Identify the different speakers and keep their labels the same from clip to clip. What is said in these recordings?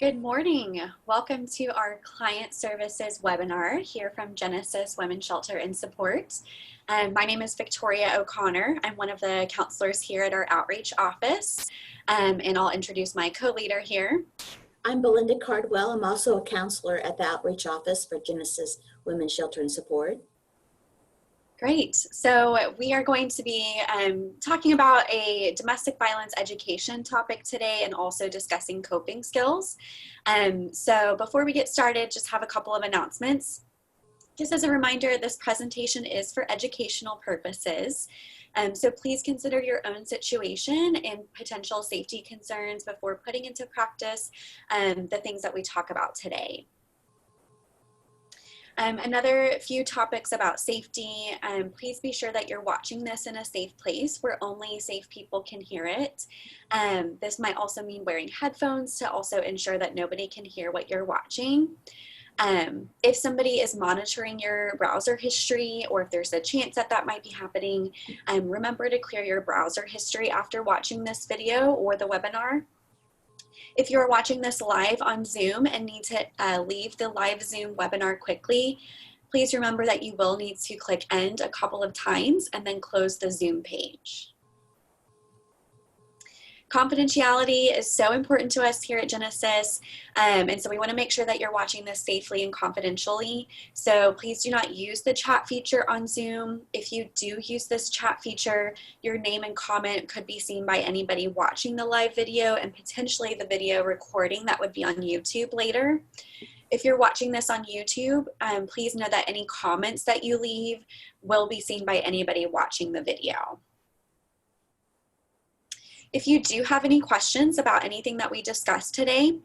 Speaker 1: Good morning. Welcome to our Client Services webinar here from Genesis Women's Shelter and Support. My name is Victoria O'Connor. I'm one of the counselors here at our outreach office, and I'll introduce my co-leader here.
Speaker 2: I'm Belinda Cardwell. I'm also a counselor at the outreach office for Genesis Women's Shelter and Support.
Speaker 1: Great. So we are going to be talking about a domestic violence education topic today and also discussing coping skills. So before we get started, just have a couple of announcements. Just as a reminder, this presentation is for educational purposes. So please consider your own situation and potential safety concerns before putting into practice the things that we talk about today. Another few topics about safety, please be sure that you're watching this in a safe place where only safe people can hear it. This might also mean wearing headphones to also ensure that nobody can hear what you're watching. If somebody is monitoring your browser history, or if there's a chance that that might be happening, remember to clear your browser history after watching this video or the webinar. If you're watching this live on Zoom and need to leave the live Zoom webinar quickly, please remember that you will need to click end a couple of times and then close the Zoom page. Confidentiality is so important to us here at Genesis, and so we want to make sure that you're watching this safely and confidentially. So please do not use the chat feature on Zoom. If you do use this chat feature, your name and comment could be seen by anybody watching the live video and potentially the video recording that would be on YouTube later. If you're watching this on YouTube, please know that any comments that you leave will be seen by anybody watching the video. If you do have any questions about anything that we discussed today,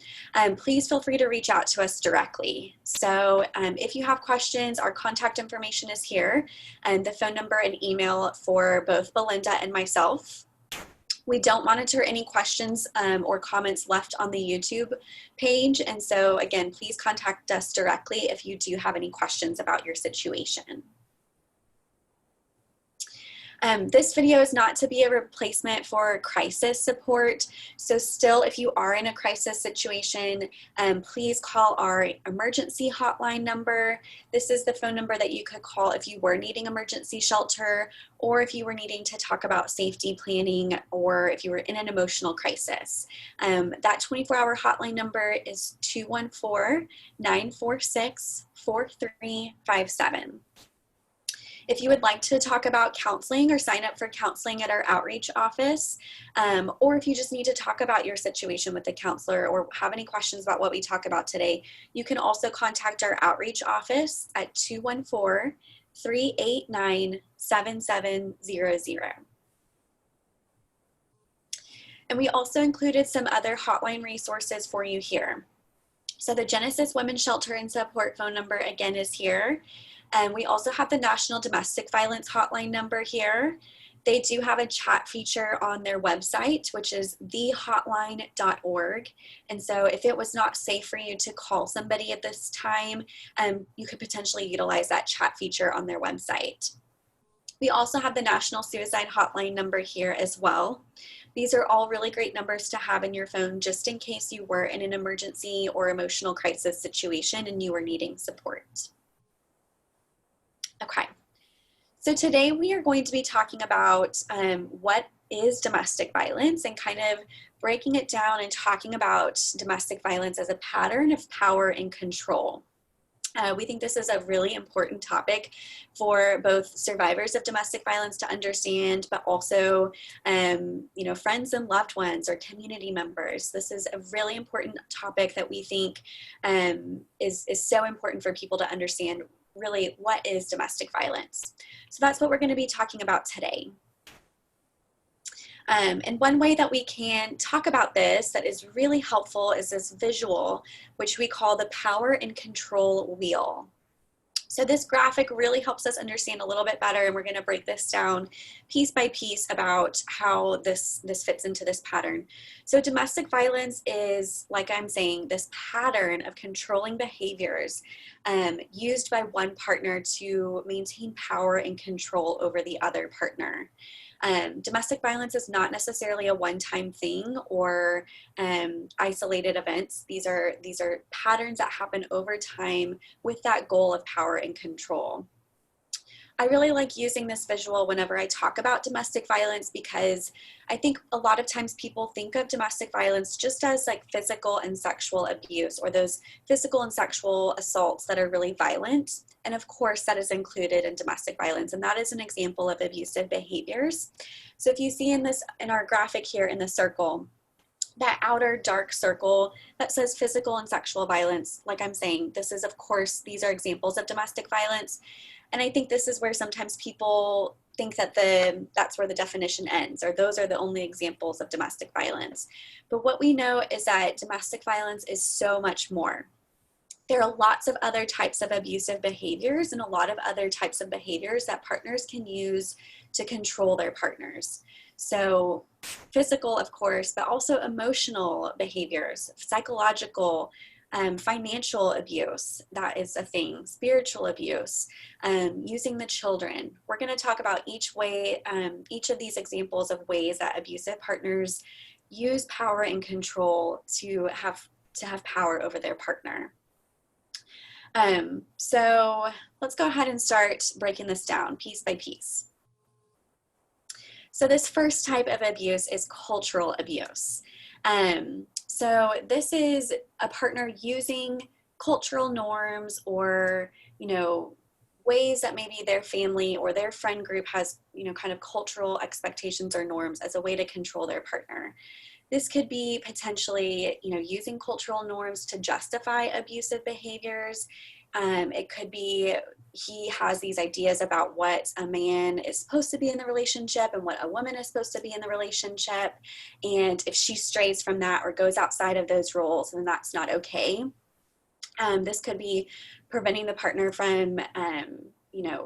Speaker 1: please feel free to reach out to us directly. So if you have questions, our contact information is here, and the phone number and email for both Belinda and myself. We don't monitor any questions or comments left on the YouTube page, and so again, please contact us directly if you do have any questions about your situation. This video is not to be a replacement for crisis support. So still, if you are in a crisis situation, please call our emergency hotline number. This is the phone number that you could call if you were needing emergency shelter, or if you were needing to talk about safety planning, or if you were in an emotional crisis. That 24-hour hotline number is 214-946-4357. If you would like to talk about counseling or sign up for counseling at our outreach office, or if you just need to talk about your situation with the counselor or have any questions about what we talk about today, you can also contact our outreach office at 214-389-7700. And we also included some other hotline resources for you here. So the Genesis Women's Shelter and Support phone number again is here. And we also have the National Domestic Violence Hotline number here. They do have a chat feature on their website, which is thehotline.org. And so if it was not safe for you to call somebody at this time, you could potentially utilize that chat feature on their website. We also have the National Suicide Hotline number here as well. These are all really great numbers to have in your phone just in case you were in an emergency or emotional crisis situation and you were needing support. Okay, so today we are going to be talking about what is domestic violence and kind of breaking it down and talking about domestic violence as a pattern of power and control. We think this is a really important topic for both survivors of domestic violence to understand, but also, friends and loved ones or community members. This is a really important topic that we think is so important for people to understand really what is domestic violence. So that's what we're going to be talking about today. And one way that we can talk about this that is really helpful is this visual, which we call the power and control wheel. So this graphic really helps us understand a little bit better, and we're going to break this down piece by piece about how this fits into this pattern. So domestic violence is, like I'm saying, this pattern of controlling behaviors used by one partner to maintain power and control over the other partner. Domestic violence is not necessarily a one-time thing or isolated events. These are patterns that happen over time with that goal of power and control. I really like using this visual whenever I talk about domestic violence because I think a lot of times people think of domestic violence just as like physical and sexual abuse or those physical and sexual assaults that are really violent. And of course, that is included in domestic violence. And that is an example of abusive behaviors. So if you see in our graphic here in the circle, that outer dark circle that says physical and sexual violence, like I'm saying, this is, of course, these are examples of domestic violence. And I think this is where sometimes people think that that's where the definition ends, or those are the only examples of domestic violence. But what we know is that domestic violence is so much more. There are lots of other types of abusive behaviors and a lot of other types of behaviors that partners can use to control their partners. So physical, of course, but also emotional behaviors, psychological, financial abuse, that is a thing, spiritual abuse, using the children. We're going to talk about each of these examples of ways that abusive partners use power and control to have power over their partner. So let's go ahead and start breaking this down piece by piece. So this first type of abuse is cultural abuse. So this is a partner using cultural norms or, ways that maybe their family or their friend group has, kind of cultural expectations or norms as a way to control their partner. This could be potentially, using cultural norms to justify abusive behaviors. It could be he has these ideas about what a man is supposed to be in the relationship and what a woman is supposed to be in the relationship. And if she strays from that or goes outside of those roles, then that's not okay. This could be preventing the partner from,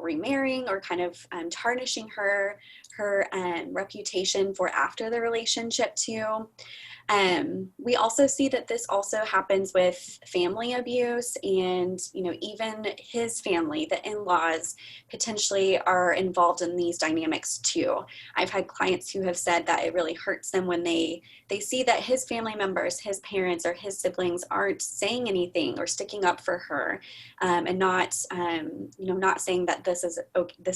Speaker 1: remarrying or kind of tarnishing her reputation for after the relationship too. We also see that this also happens with family abuse and, even his family, the in-laws potentially are involved in these dynamics too. I've had clients who have said that it really hurts them when they see that his family members, his parents or his siblings aren't saying anything or sticking up for her and not saying that this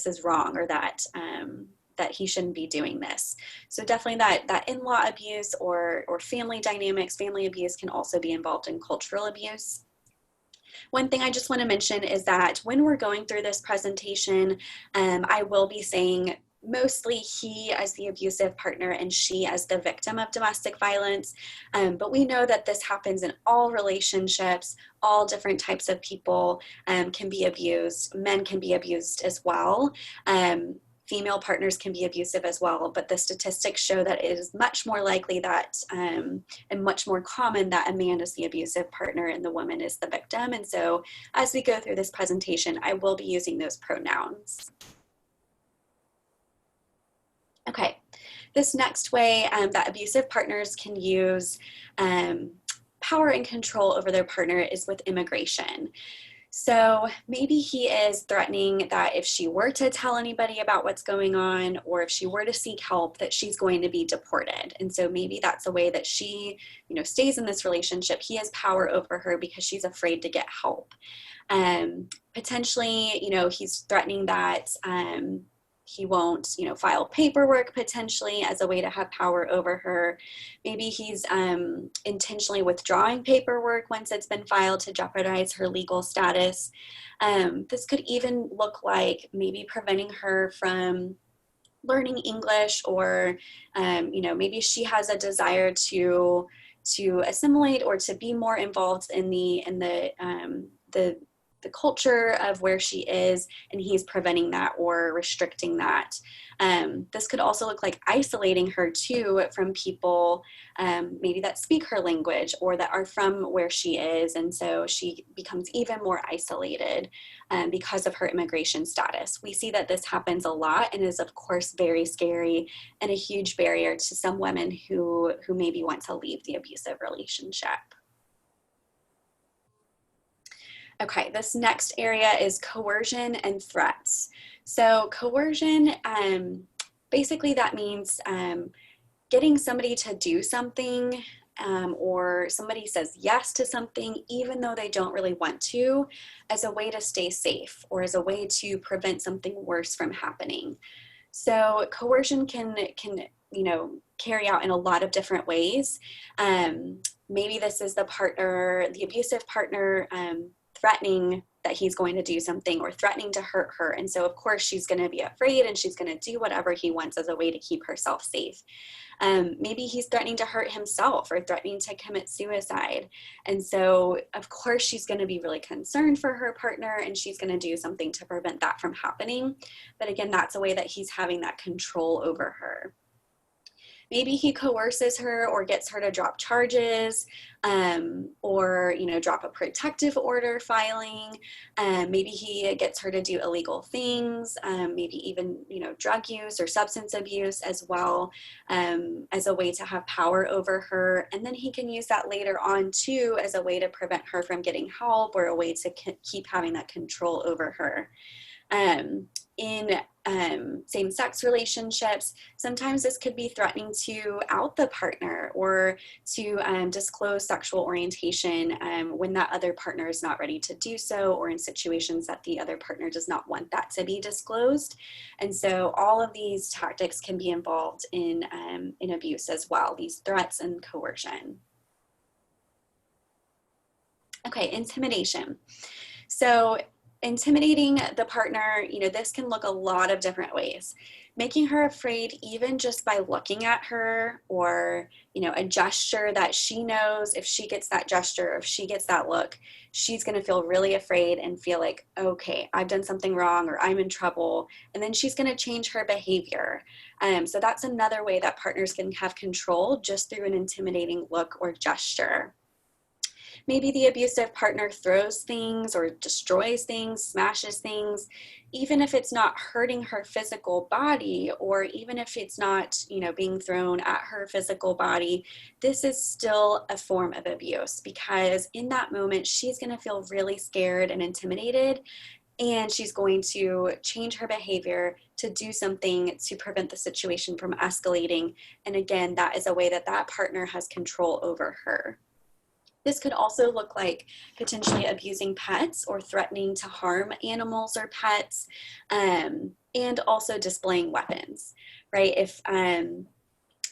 Speaker 1: is wrong or that he shouldn't be doing this. So definitely that in-law abuse or family dynamics, family abuse can also be involved in cultural abuse. One thing I just want to mention is that when we're going through this presentation, I will be saying mostly he as the abusive partner and she as the victim of domestic violence. But we know that this happens in all relationships, all different types of people can be abused. Men can be abused as well. Female partners can be abusive as well, but the statistics show that it is much more likely that and much more common that a man is the abusive partner and the woman is the victim. And so as we go through this presentation, I will be using those pronouns. Okay, this next way that abusive partners can use power and control over their partner is with immigration. So maybe he is threatening that if she were to tell anybody about what's going on, or if she were to seek help, that she's going to be deported. And so maybe that's a way that she, stays in this relationship. He has power over her because she's afraid to get help. Potentially, he's threatening that he won't, file paperwork potentially as a way to have power over her. Maybe he's intentionally withdrawing paperwork once it's been filed to jeopardize her legal status. This could even look like maybe preventing her from learning English, or maybe she has a desire to assimilate or to be more involved in the culture of where she is, and he's preventing that or restricting that. This could also look like isolating her too from people maybe that speak her language or that are from where she is, and so she becomes even more isolated because of her immigration status. We see that this happens a lot and is of course very scary and a huge barrier to some women who maybe want to leave the abusive relationship. Okay, this next area is coercion and threats. So coercion, basically that means getting somebody to do something, or somebody says yes to something even though they don't really want to, as a way to stay safe or as a way to prevent something worse from happening. So coercion can carry out in a lot of different ways. Maybe this is the abusive partner, threatening that he's going to do something or threatening to hurt her. And so of course she's going to be afraid and she's going to do whatever he wants as a way to keep herself safe. Maybe he's threatening to hurt himself or threatening to commit suicide. And so of course she's going to be really concerned for her partner and she's going to do something to prevent that from happening. But again, that's a way that he's having that control over her. Maybe he coerces her or gets her to drop charges, or drop a protective order filing. Maybe he gets her to do illegal things, maybe even drug use or substance abuse as well, as a way to have power over her. And then he can use that later on too as a way to prevent her from getting help or a way to keep having that control over her. In same-sex relationships, sometimes this could be threatening to out the partner or to disclose sexual orientation when that other partner is not ready to do so, or in situations that the other partner does not want that to be disclosed. And so all of these tactics can be involved in abuse as well, these threats and coercion. Okay, intimidation. So intimidating the partner, this can look a lot of different ways. Making her afraid even just by looking at her, or a gesture that she knows if she gets that gesture, or if she gets that look, she's going to feel really afraid and feel like, okay, I've done something wrong or I'm in trouble. And then she's going to change her behavior. So that's another way that partners can have control, just through an intimidating look or gesture. Maybe the abusive partner throws things or destroys things, smashes things, even if it's not hurting her physical body, or even if it's not, being thrown at her physical body. This is still a form of abuse, because in that moment, she's going to feel really scared and intimidated, and she's going to change her behavior to do something to prevent the situation from escalating. And again, that is a way that that partner has control over her. This could also look like potentially abusing pets or threatening to harm animals or pets, and also displaying weapons, right? If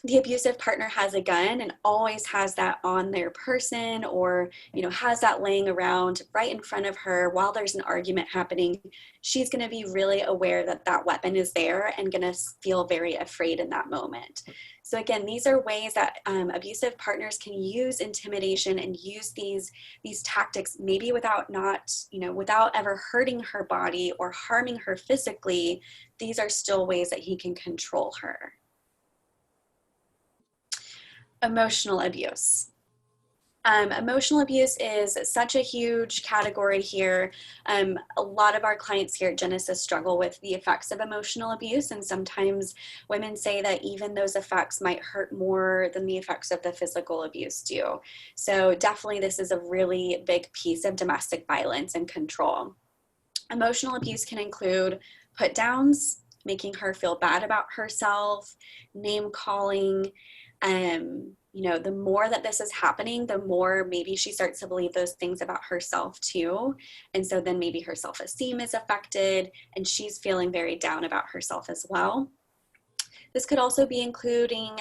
Speaker 1: the abusive partner has a gun and always has that on their person, or has that laying around right in front of her while there's an argument happening, she's going to be really aware that that weapon is there and going to feel very afraid in that moment. So again, these are ways that abusive partners can use intimidation and use these tactics, maybe without ever hurting her body or harming her physically. These are still ways that he can control her. Emotional abuse. Emotional abuse is such a huge category here. A lot of our clients here at Genesis struggle with the effects of emotional abuse, and sometimes women say that even those effects might hurt more than the effects of the physical abuse do. So definitely this is a really big piece of domestic violence and control. Emotional abuse can include put downs, making her feel bad about herself, name calling. The more that this is happening, the more maybe she starts to believe those things about herself too. And so then maybe her self-esteem is affected and she's feeling very down about herself as well. This could also be including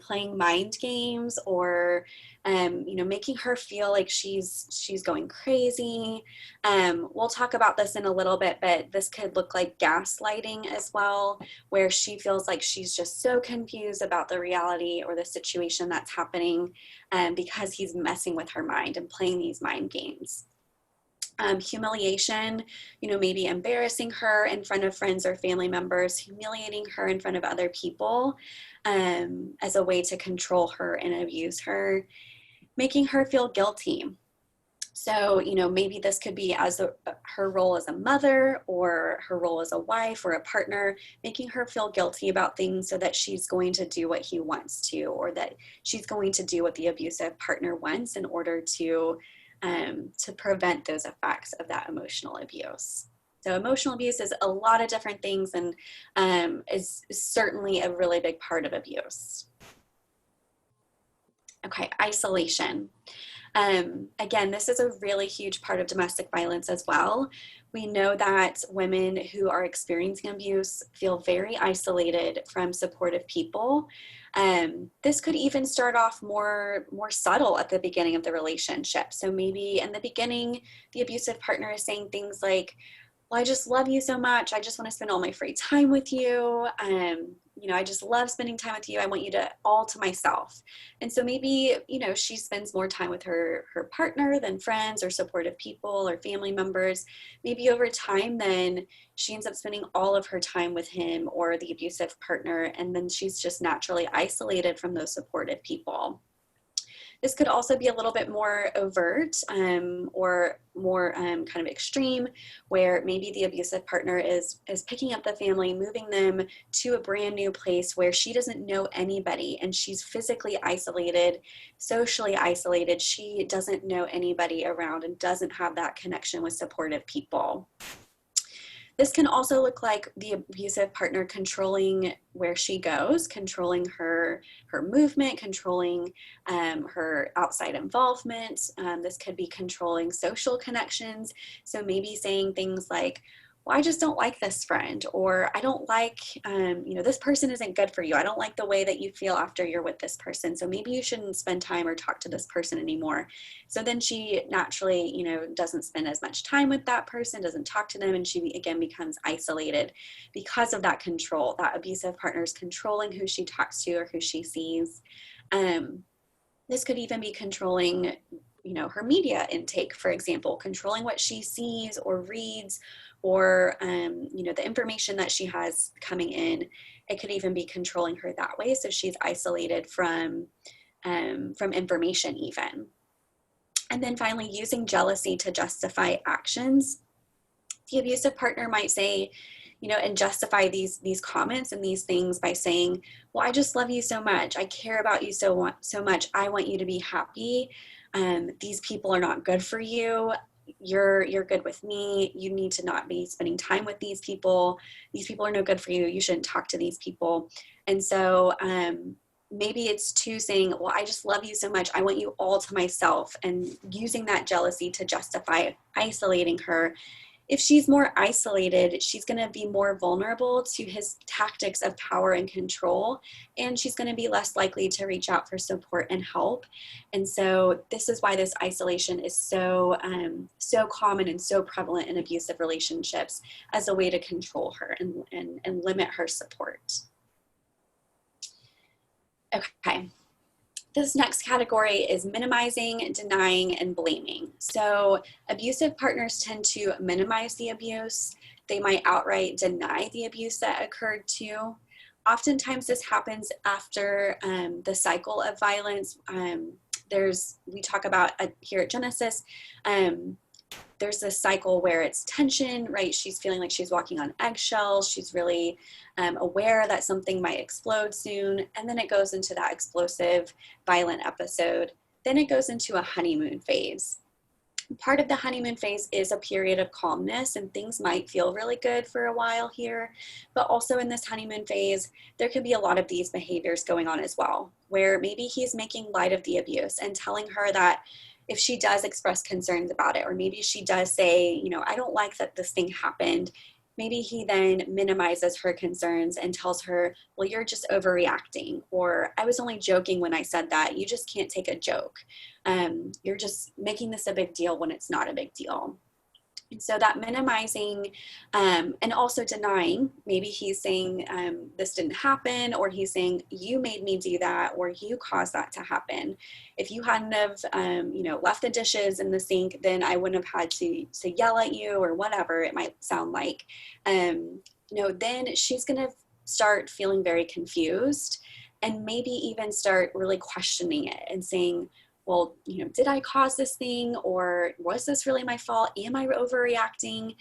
Speaker 1: playing mind games, or making her feel like she's going crazy. We'll talk about this in a little bit, but this could look like gaslighting as well, where she feels like she's just so confused about the reality or the situation that's happening, because he's messing with her mind and playing these mind games. Humiliation, maybe embarrassing her in front of friends or family members, humiliating her in front of other people, as a way to control her and abuse her. Making her feel guilty. So, maybe this could be as her role as a mother, or her role as a wife or a partner, making her feel guilty about things so that she's going to do what he wants to, or that she's going to do what the abusive partner wants in order to prevent those effects of that emotional abuse. So emotional abuse is a lot of different things, and is certainly a really big part of abuse. Okay, isolation. Again, this is a really huge part of domestic violence as well. We know that women who are experiencing abuse feel very isolated from supportive people. This could even start off more subtle at the beginning of the relationship. So maybe in the beginning, the abusive partner is saying things like, well, I just love you so much. I just want to spend all my free time with you. You know, I just love spending time with you. I want you to all to myself. And so maybe, you know, she spends more time with her partner than friends or supportive people or family members. Maybe over time, then she ends up spending all of her time with him or the abusive partner. And then she's just naturally isolated from those supportive people. This could also be a little bit more overt or more kind of extreme, where maybe the abusive partner is picking up the family, moving them to a brand new place where she doesn't know anybody and she's physically isolated, socially isolated. She doesn't know anybody around and doesn't have that connection with supportive people. This can also look like the abusive partner controlling where she goes, controlling her movement, controlling her outside involvement. This could be controlling social connections. So maybe saying things like, well, I just don't like this friend, or I don't like, you know, this person isn't good for you. I don't like the way that you feel after you're with this person. So maybe you shouldn't spend time or talk to this person anymore. So then she naturally, you know, doesn't spend as much time with that person, doesn't talk to them, and she again becomes isolated because of that control. That abusive partner is controlling who she talks to or who she sees. This could even be controlling, you know, her media intake, for example, controlling what she sees or reads, or you know, the information that she has coming in. It could even be controlling her that way, so she's isolated from information even. And then finally, using jealousy to justify actions. The abusive partner might say, you know, and justify these comments and these things by saying, well, I just love you so much. I care about you so much. I want you to be happy. These people are not good for you. You're good with me. You need to not be spending time with these people. These people are no good for you. You shouldn't talk to these people. And so maybe it's to saying, well, I just love you so much. I want you all to myself, and using that jealousy to justify isolating her. If she's more isolated, she's going to be more vulnerable to his tactics of power and control, and she's going to be less likely to reach out for support and help. And so this is why this isolation is so common and so prevalent in abusive relationships, as a way to control her and limit her support. Okay. This next category is minimizing, denying, and blaming. So abusive partners tend to minimize the abuse. They might outright deny the abuse that occurred too. Oftentimes this happens after the cycle of violence. We talk about here at Genesis, there's this cycle where it's tension, right? She's feeling like she's walking on eggshells. She's really aware that something might explode soon. And then it goes into that explosive, violent episode. Then it goes into a honeymoon phase. Part of the honeymoon phase is a period of calmness, and things might feel really good for a while here. But also in this honeymoon phase, there could be a lot of these behaviors going on as well, where maybe he's making light of the abuse and telling her that if she does express concerns about it, or maybe she does say, you know, I don't like that this thing happened, maybe he then minimizes her concerns and tells her, well, you're just overreacting, or I was only joking when I said that. You just can't take a joke. You're just making this a big deal when it's not a big deal. And so that minimizing and also denying, maybe he's saying this didn't happen, or he's saying you made me do that, or you caused that to happen. If you hadn't have, you know, left the dishes in the sink, then I wouldn't have had to yell at you, or whatever it might sound like. You know, then she's going to start feeling very confused, and maybe even start really questioning it and saying, well, you know, did I cause this thing, or was this really my fault? Am I overreacting?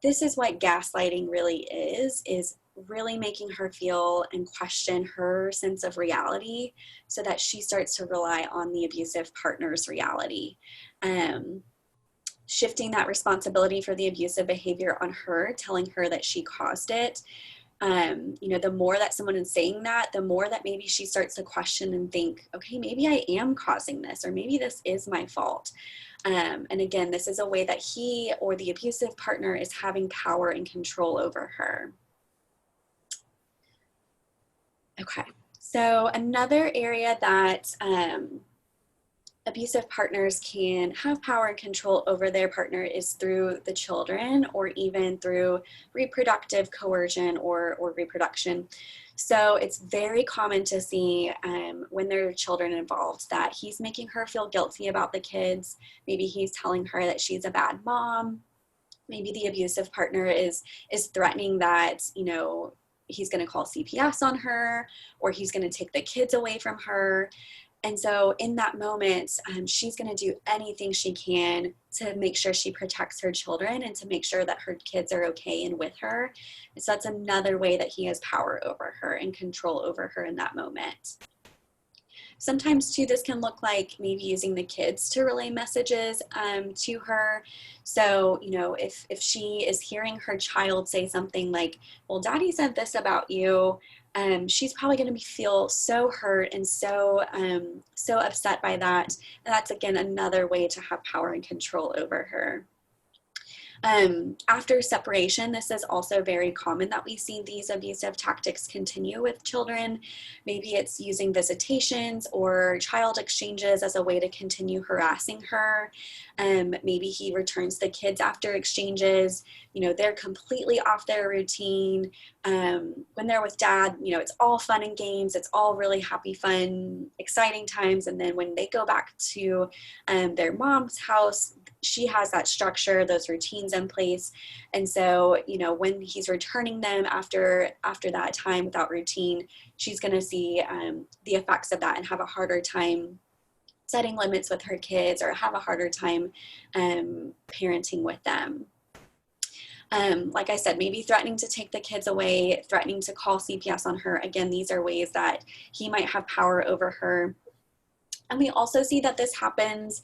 Speaker 1: This is what gaslighting really is really making her feel and question her sense of reality, so that she starts to rely on the abusive partner's reality. shifting that responsibility for the abusive behavior on her, telling her that she caused it. You know, the more that someone is saying that, the more that maybe she starts to question and think, okay, maybe I am causing this, or maybe this is my fault. And again, this is a way that he or the abusive partner is having power and control over her. Okay, so another area that abusive partners can have power and control over their partner is through the children, or even through reproductive coercion or reproduction. So it's very common to see when there are children involved that he's making her feel guilty about the kids. Maybe he's telling her that she's a bad mom. Maybe the abusive partner is threatening that, you know, he's going to call CPS on her, or he's going to take the kids away from her. And so in that moment, she's going to do anything she can to make sure she protects her children and to make sure that her kids are okay and with her. And so that's another way that he has power over her and control over her in that moment. Sometimes too, this can look like maybe using the kids to relay messages to her. So, you know, if she is hearing her child say something like, well, daddy said this about you, she's probably going to feel so hurt and so upset by that. And that's, again, another way to have power and control over her. After separation, this is also very common that we see these abusive tactics continue with children. Maybe it's using visitations or child exchanges as a way to continue harassing her. Maybe he returns the kids after exchanges. You know, they're completely off their routine. When they're with dad, you know, it's all fun and games. It's all really happy, fun, exciting times. And then when they go back to their mom's house, she has that structure, those routines in place. And so, you know, when he's returning them after that time without routine, she's going to see the effects of that and have a harder time setting limits with her kids, or have a harder time parenting with them. Like I said, maybe threatening to take the kids away, threatening to call CPS on her. Again, these are ways that he might have power over her. And we also see that this happens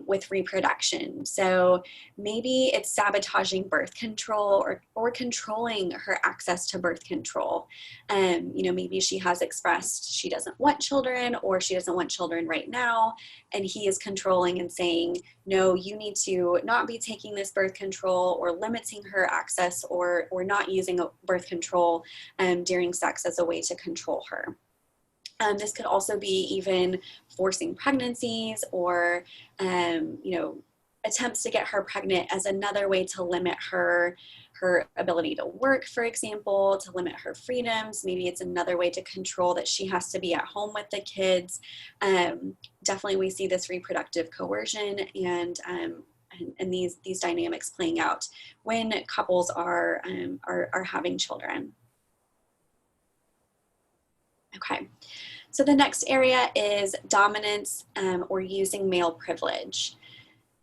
Speaker 1: with reproduction. So maybe it's sabotaging birth control, or controlling her access to birth control. You know, maybe she has expressed she doesn't want children, or she doesn't want children right now. And he is controlling and saying, no, you need to not be taking this birth control, or limiting her access, or not using birth control during sex as a way to control her. This could also be even forcing pregnancies, or, you know, attempts to get her pregnant as another way to limit her ability to work, for example, to limit her freedoms. Maybe it's another way to control that she has to be at home with the kids. Definitely we see this reproductive coercion and these dynamics playing out when couples are having children. Okay, so the next area is dominance or using male privilege.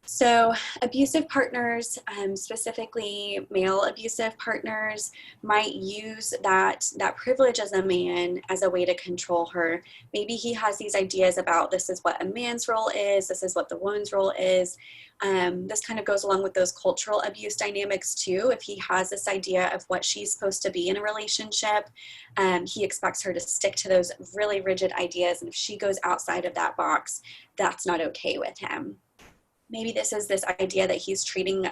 Speaker 1: So abusive partners, specifically male abusive partners, might use that privilege as a man as a way to control her. Maybe he has these ideas about this is what a man's role is, this is what the woman's role is. This kind of goes along with those cultural abuse dynamics too. If he has this idea of what she's supposed to be in a relationship, he expects her to stick to those really rigid ideas. And if she goes outside of that box, that's not okay with him. Maybe this is this idea that he's treating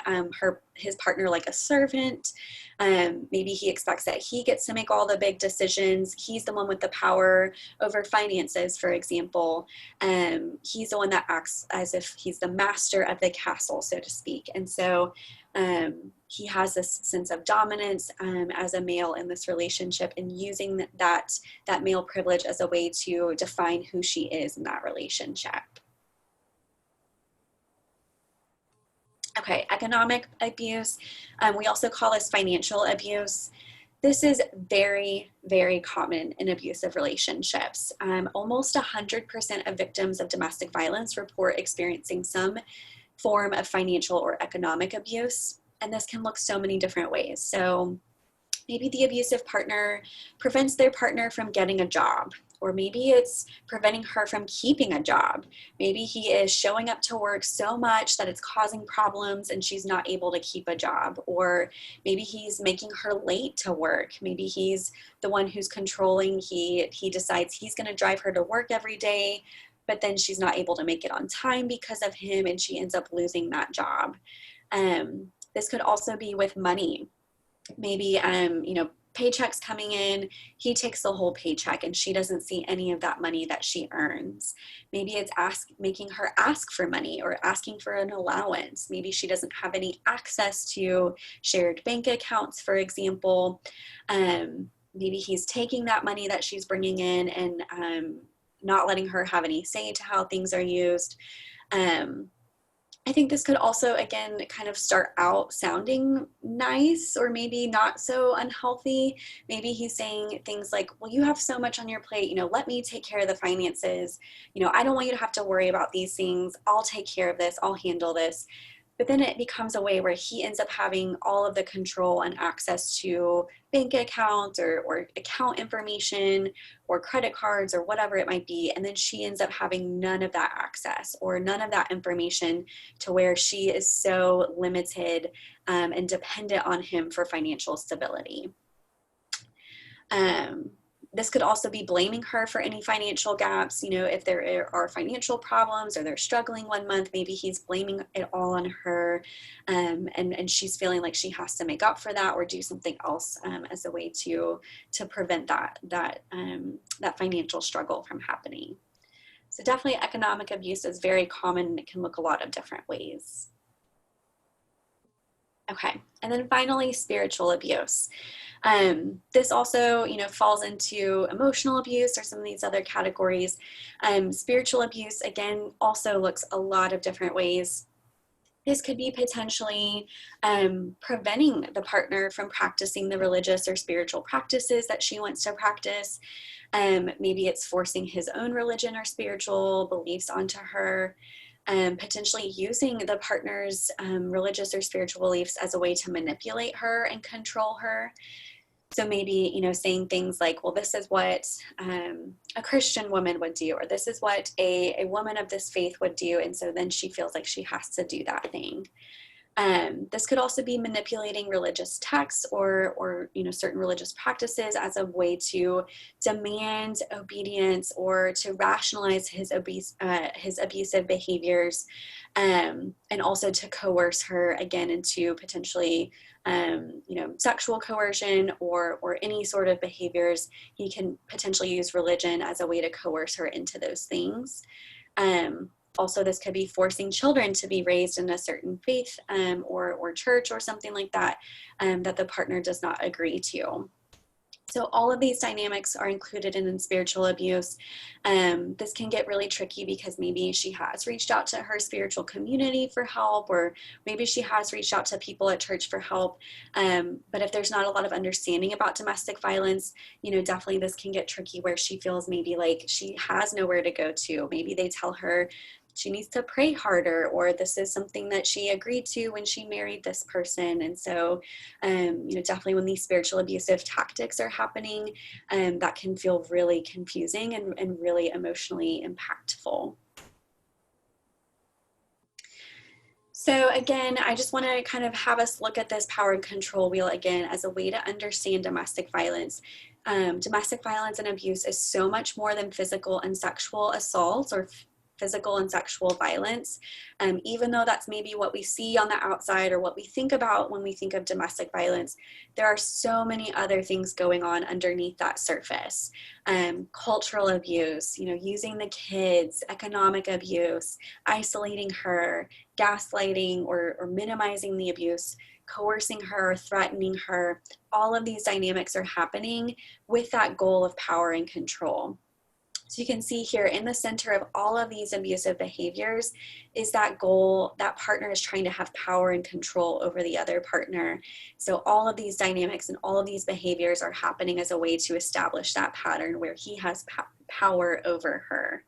Speaker 1: his partner like a servant. Maybe he expects that he gets to make all the big decisions. He's the one with the power over finances, for example. He's the one that acts as if he's the master of the castle, so to speak. And so he has this sense of dominance as a male in this relationship, and using that male privilege as a way to define who she is in that relationship. Okay, economic abuse. We also call this financial abuse. This is very, very common in abusive relationships. Almost 100% of victims of domestic violence report experiencing some form of financial or economic abuse. And this can look so many different ways. So maybe the abusive partner prevents their partner from getting a job, or maybe it's preventing her from keeping a job. Maybe he is showing up to work so much that it's causing problems and she's not able to keep a job. Or maybe he's making her late to work. Maybe he's the one who's controlling. He decides he's going to drive her to work every day, but then she's not able to make it on time because of him, and she ends up losing that job. This could also be with money. Maybe, paychecks coming in, he takes the whole paycheck and she doesn't see any of that money that she earns. Maybe it's making her ask for money or asking for an allowance. Maybe she doesn't have any access to shared bank accounts, for example. Maybe he's taking that money that she's bringing in and not letting her have any say to how things are used. I think this could also, again, kind of start out sounding nice or maybe not so unhealthy. Maybe he's saying things like, well, you have so much on your plate, let me take care of the finances. I don't want you to have to worry about these things. I'll take care of this. I'll handle this. But then it becomes a way where he ends up having all of the control and access to bank accounts or account information or credit cards or whatever it might be. And then she ends up having none of that access or none of that information, to where she is so limited and dependent on him for financial stability. This could also be blaming her for any financial gaps. If there are financial problems or they're struggling one month, maybe he's blaming it all on her, and she's feeling like she has to make up for that or do something else as a way to prevent that financial struggle from happening. So definitely economic abuse is very common, and it can look a lot of different ways. Okay, and then finally, spiritual abuse. This also, falls into emotional abuse or some of these other categories. Spiritual abuse, again, also looks a lot of different ways. This could be potentially preventing the partner from practicing the religious or spiritual practices that she wants to practice. Maybe it's forcing his own religion or spiritual beliefs onto her. Potentially using the partner's religious or spiritual beliefs as a way to manipulate her and control her. So maybe, saying things like, well, this is what a Christian woman would do, or this is what a woman of this faith would do. And so then she feels like she has to do that thing. This could also be manipulating religious texts or certain religious practices as a way to demand obedience or to rationalize his abusive behaviors, and also to coerce her again into potentially sexual coercion or any sort of behaviors. He can potentially use religion as a way to coerce her into those things. Also, this could be forcing children to be raised in a certain faith or church or something like that, that the partner does not agree to. So all of these dynamics are included in spiritual abuse. This can get really tricky because maybe she has reached out to her spiritual community for help, or maybe she has reached out to people at church for help. But if there's not a lot of understanding about domestic violence, definitely this can get tricky where she feels maybe like she has nowhere to go to. Maybe they tell her she needs to pray harder, or this is something that she agreed to when she married this person. And so, definitely when these spiritual abusive tactics are happening, that can feel really confusing and really emotionally impactful. So again, I just want to kind of have us look at this power and control wheel again as a way to understand domestic violence. Domestic violence and abuse is so much more than physical and sexual assaults or physical and sexual violence. Even though that's maybe what we see on the outside or what we think about when we think of domestic violence, there are so many other things going on underneath that surface. Cultural abuse, using the kids, economic abuse, isolating her, gaslighting or minimizing the abuse, coercing her, threatening her. All of these dynamics are happening with that goal of power and control. So you can see here in the center of all of these abusive behaviors is that goal. That partner is trying to have power and control over the other partner. So all of these dynamics and all of these behaviors are happening as a way to establish that pattern where he has power over her.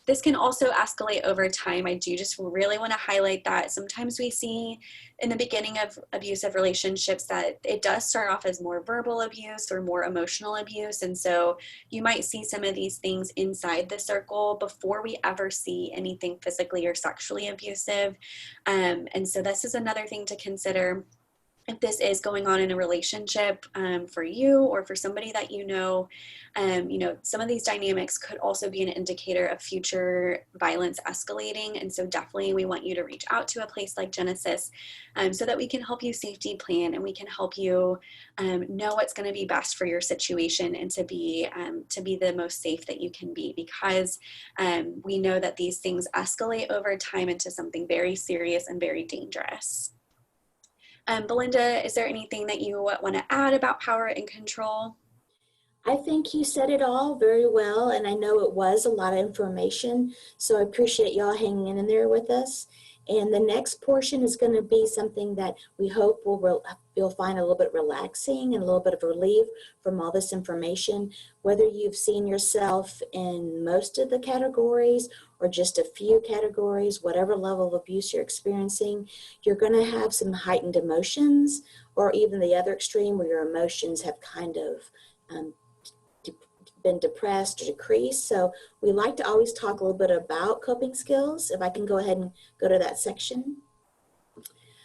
Speaker 1: This can also escalate over time. I do just really want to highlight that sometimes we see in the beginning of abusive relationships that it does start off as more verbal abuse or more emotional abuse. And so you might see some of these things inside the circle before we ever see anything physically or sexually abusive. And so this is another thing to consider if this is going on in a relationship for you or for somebody that you know, some of these dynamics could also be an indicator of future violence escalating. And so definitely we want you to reach out to a place like Genesis so that we can help you safety plan and we can help you know what's going to be best for your situation and to be the most safe that you can be, because we know that these things escalate over time into something very serious and very dangerous. Belinda, is there anything that you want to add about power and control?
Speaker 2: I think you said it all very well, and I know it was a lot of information, so I appreciate y'all hanging in there with us. And the next portion is going to be something that we hope you'll find a little bit relaxing and a little bit of relief from all this information. Whether you've seen yourself in most of the categories or just a few categories, whatever level of abuse you're experiencing, you're going to have some heightened emotions, or even the other extreme where your emotions have kind of been depressed or decreased. So we like to always talk a little bit about coping skills. If I can go ahead and go to that section.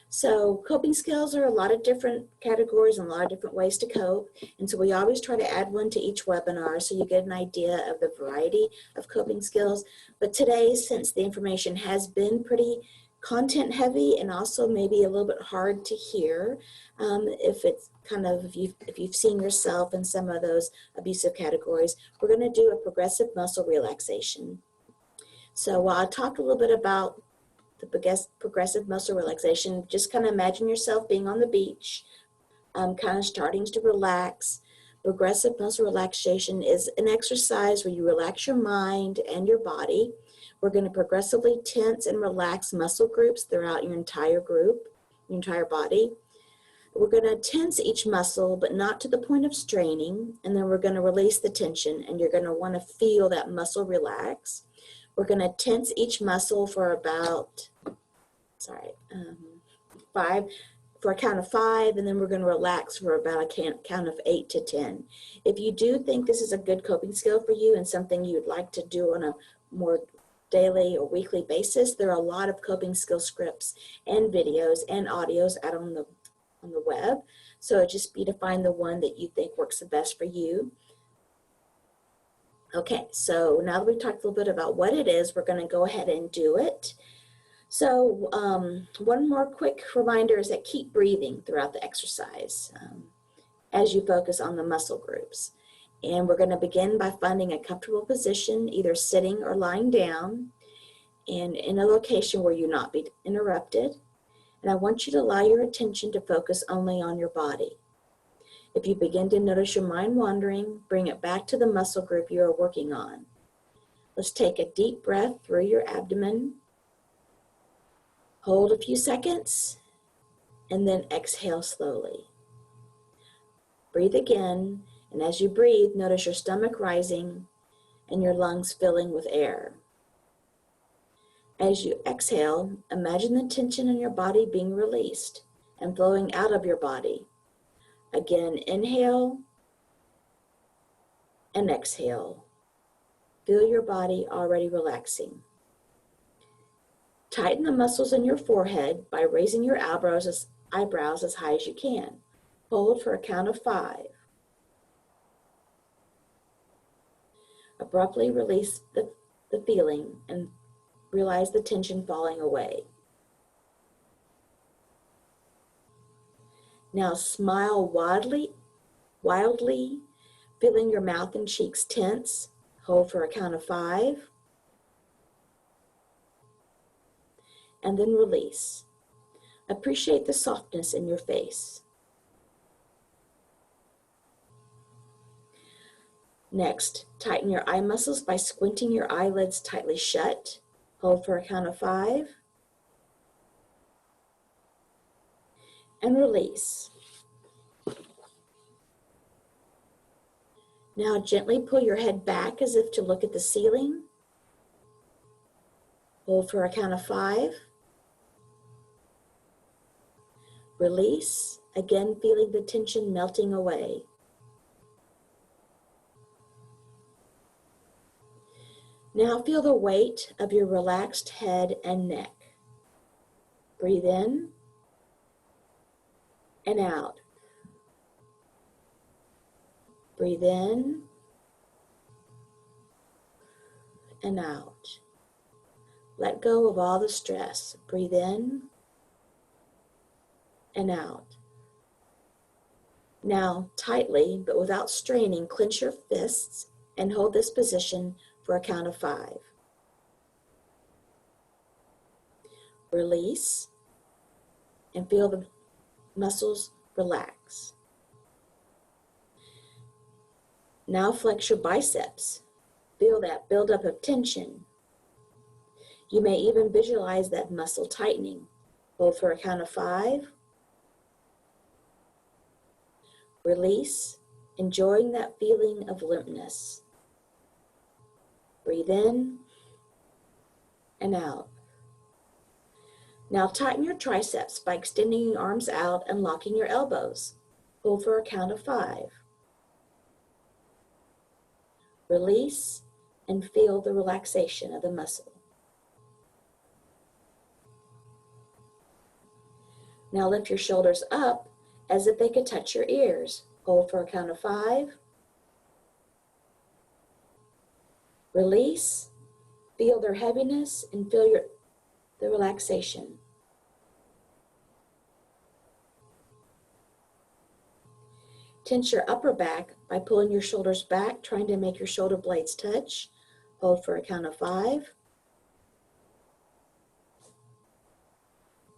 Speaker 2: So coping skills are a lot of different categories and a lot of different ways to cope. And so we always try to add one to each webinar so you get an idea of the variety of coping skills. But today, since the information has been pretty content heavy and also maybe a little bit hard to hear, if it's kind of, if you've seen yourself in some of those abusive categories, we're going to do a progressive muscle relaxation. So while I talk a little bit about the progressive muscle relaxation, just kind of imagine yourself being on the beach, kind of starting to relax. Progressive muscle relaxation is an exercise where you relax your mind and your body. We're going to progressively tense and relax muscle groups throughout your entire body. We're going to tense each muscle, but not to the point of straining, and then we're going to release the tension, and you're going to want to feel that muscle relax. We're going to tense each muscle for about, for a count of 5, and then we're going to relax for about a count of 8 to 10. If you do think this is a good coping skill for you and something you'd like to do on a more daily or weekly basis, there are a lot of coping skill scripts and videos and audios out on the web. So it'd just be to find the one that you think works the best for you. Okay, so now that we've talked a little bit about what it is, we're going to go ahead and do it. So one more quick reminder is that keep breathing throughout the exercise as you focus on the muscle groups. And we're going to begin by finding a comfortable position, either sitting or lying down, and in a location where you not be interrupted. And I want you to allow your attention to focus only on your body. If you begin to notice your mind wandering, bring it back to the muscle group you are working on. Let's take a deep breath through your abdomen. Hold a few seconds, and then exhale slowly. Breathe again, and as you breathe, notice your stomach rising and your lungs filling with air. As you exhale, imagine the tension in your body being released and flowing out of your body. Again, inhale and exhale. Feel your body already relaxing. Tighten the muscles in your forehead by raising your eyebrows as high as you can. Hold for a count of 5. Abruptly release the feeling and realize the tension falling away. Now smile wildly, feeling your mouth and cheeks tense. Hold for a count of 5. And then release. Appreciate the softness in your face. Next, tighten your eye muscles by squinting your eyelids tightly shut. Hold for a count of 5. And release. Now gently pull your head back as if to look at the ceiling. Hold for a count of 5. Release, again feeling the tension melting away. Now feel the weight of your relaxed head and neck. Breathe in and out. Breathe in and out. Let go of all the stress. Breathe in and out. Now, tightly, but without straining, clench your fists and hold this position for a count of 5. Release and feel the muscles relax. Now flex your biceps. Feel that buildup of tension. You may even visualize that muscle tightening. Hold for a count of 5. Release, enjoying that feeling of limpness. Breathe in and out. Now tighten your triceps by extending your arms out and locking your elbows. Hold for a count of 5. Release and feel the relaxation of the muscle. Now lift your shoulders up as if they could touch your ears. Hold for a count of 5. Release, feel their heaviness and feel the relaxation. Tense your upper back by pulling your shoulders back, trying to make your shoulder blades touch. Hold for a count of 5.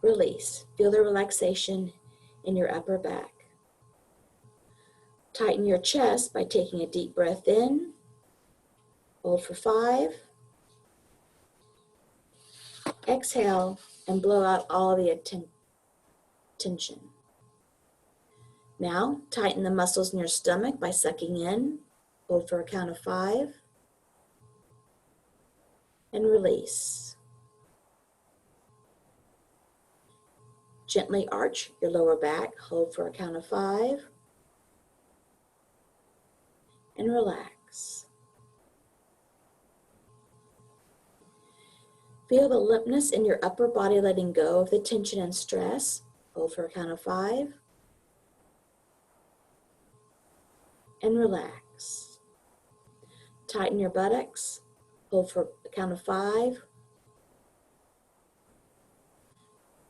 Speaker 2: Release. Feel the relaxation in your upper back. Tighten your chest by taking a deep breath in. Hold for 5. Exhale and blow out all the tension. Now, tighten the muscles in your stomach by sucking in. Hold for a count of 5. And release. Gently arch your lower back. Hold for a count of 5. And relax. Feel the limpness in your upper body letting go of the tension and stress. Hold for a count of 5. And relax. Tighten your buttocks. Hold for a count of 5.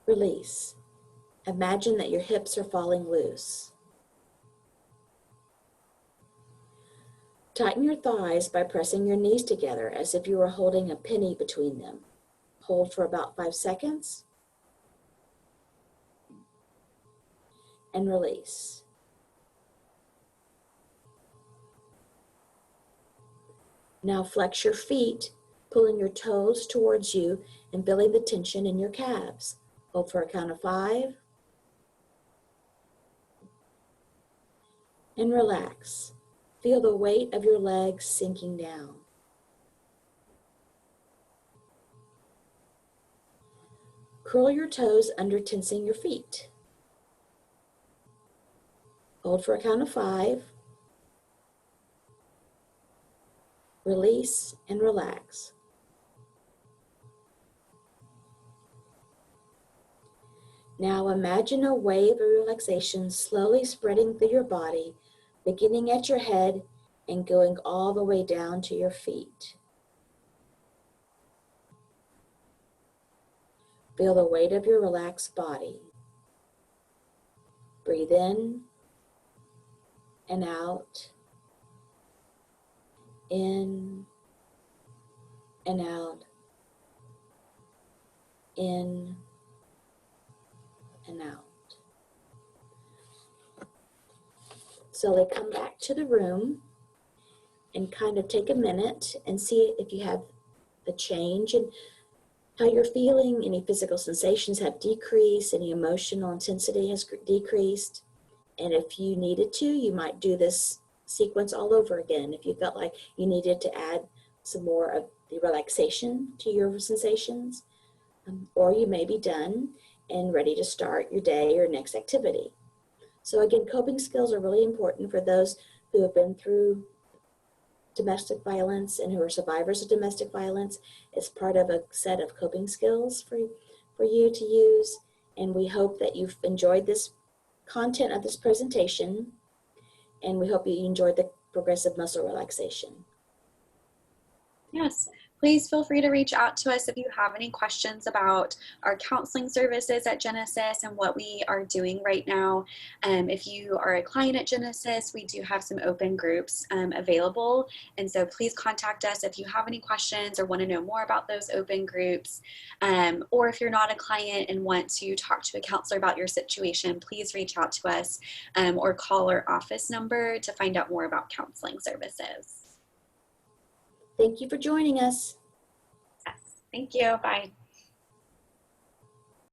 Speaker 2: Release. Imagine that your hips are falling loose. Tighten your thighs by pressing your knees together as if you were holding a penny between them. Hold for about 5 seconds. And release. Now flex your feet, pulling your toes towards you and feeling the tension in your calves. Hold for a count of 5. And relax. Feel the weight of your legs sinking down. Curl your toes under tensing your feet. Hold for a count of 5. Release and relax. Now imagine a wave of relaxation slowly spreading through your body, beginning at your head and going all the way down to your feet. Feel the weight of your relaxed body. Breathe in and out. In and out. In and out. Slowly come back to the room and kind of take a minute and see if you have a change in how you're feeling. Any physical sensations have decreased, any emotional intensity has decreased. And if you needed to, you might do this sequence all over again if you felt like you needed to add some more of the relaxation to your sensations, or you may be done and ready to start your day or next activity. So again, coping skills are really important for those who have been through domestic violence and who are survivors of domestic violence. It's part of a set of coping skills for you to use. And we hope that you've enjoyed this content of this presentation, and we hope you enjoyed the progressive muscle relaxation.
Speaker 1: Yes, please feel free to reach out to us if you have any questions about our counseling services at Genesis and what we are doing right now. If you are a client at Genesis, we do have some open groups available. And so please contact us if you have any questions or want to know more about those open groups. Or if you're not a client and want to talk to a counselor about your situation, please reach out to us or call our office number to find out more about counseling services.
Speaker 2: Thank you for joining us.
Speaker 1: Yes, thank you. Bye.